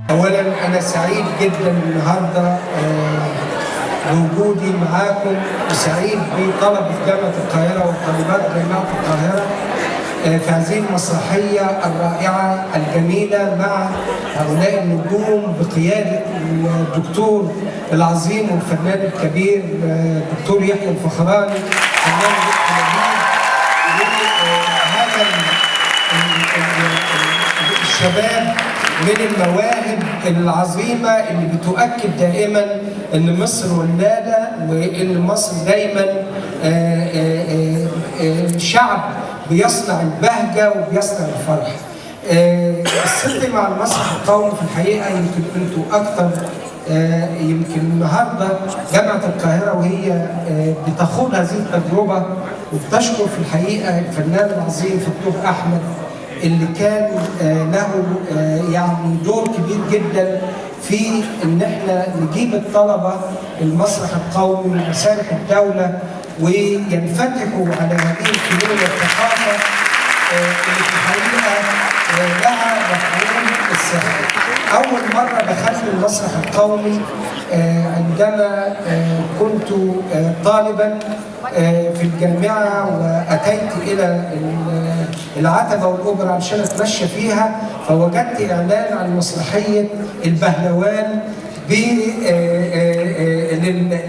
أولاً أنا سعيد جداً النهاردة بوجودي معاكم، وسعيد بطلبة جامعة القاهرة وطالبات جامعة القاهرة في هذه المسرحية الرائعة الجميلة مع هؤلاء النجوم بقيادة الدكتور العظيم والفنان الكبير الدكتور يحيى الفخراني، فنان هذا الشباب من المواهب العظيمة اللي بتؤكد دائما ان مصر ولادة، وان مصر دايما شعب بيصنع البهجة وبيصنع الفرح. قصتي مع المسرح القومي في الحقيقة يمكن انتوا اكتر، يمكن النهارده جامعة القاهرة وهي بتخوض هذه التجربة، وبتشكر في الحقيقة الفنان العظيم فتوح أحمد اللي كان له يعني دور كبير جدا في ان احنا نجيب الطلبه المسرح القومي ومسارح الدوله وينفتحوا على هذه الفنون والثقافه اللي في الحقيقه لها مفهوم السحر. اول مره دخلت المسرح القومي عندما كنت طالبا في الجامعة، وأتيت إلى العتبة والأوبرا عشان أتمشى فيها، فوجدت إعلان عن مسرحية البهلوان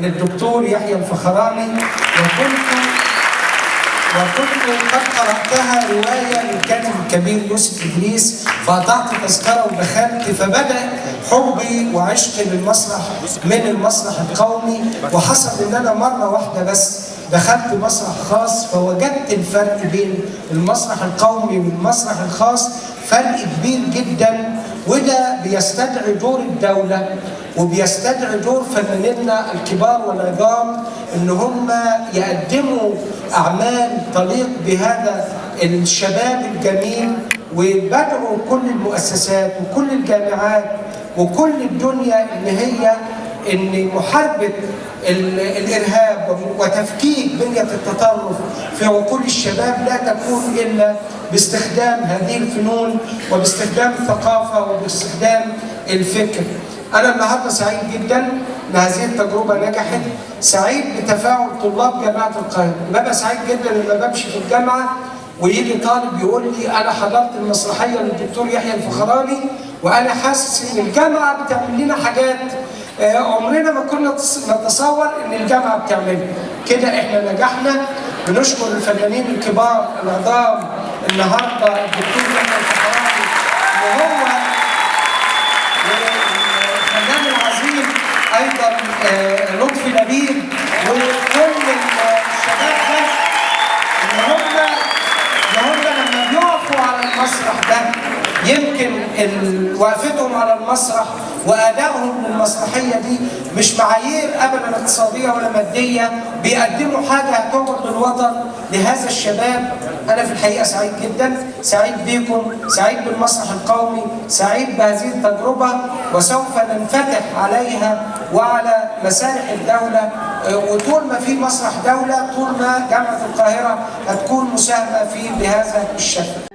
للدكتور يحيى الفخراني، وكنت قد قرأتها رواية للكاتب الكبير يوسف إدريس، فقطعت تذكرة ودخلت، فبدأ حبي وعشقي للمسرح من المسرح القومي. وحصل إن أنا مرة واحدة بس دخلت مسرح خاص، فوجدت الفرق بين المسرح القومي والمسرح الخاص فرق كبير جدا، وده بيستدعي دور الدولة وبيستدعي دور فنانينا الكبار والعظام ان هم يقدموا اعمال تليق بهذا الشباب الجميل، وبدعوا كل المؤسسات وكل الجامعات وكل الدنيا ان محاربة الارهاب وتفكيك بنية التطرف في عقول الشباب لا تكون الا باستخدام هذه الفنون وباستخدام الثقافة وباستخدام الفكر. أنا النهارده سعيد جدا إن هذه التجربة نجحت، سعيد بتفاعل طلاب جامعة القاهرة، ببقى سعيد جدا لما بمشي في الجامعة ويجي طالب يقول لي أنا حضرت المسرحية للدكتور يحيى الفخراني وأنا حاسس إن الجامعة بتعمل لنا حاجات عمرنا ما كنا نتصور إن الجامعة بتعملها. كده إحنا نجحنا. بنشكر الفنانين الكبار العظام النهارده الدكتور يحيى الفخراني وهو والفنان العظيم ايضا لطفي لبيب وكل الشباب ده اللي هم لما بيقفوا على المسرح ده يمكن وقفتهم على المسرح وادائهم للمسرحيه دي مش معايير ابدا اقتصاديه ولا ماديه، بيقدموا حاجه هتعود للوطن لهذا الشباب. انا في الحقيقه سعيد جدا، سعيد بيكم، سعيد بالمسرح القومي، سعيد بهذه التجربه، وسوف ننفتح عليها وعلى مسارح الدوله، وطول ما في مسرح دوله طول ما جامعه القاهره هتكون مساهمه فيه بهذا الشكل.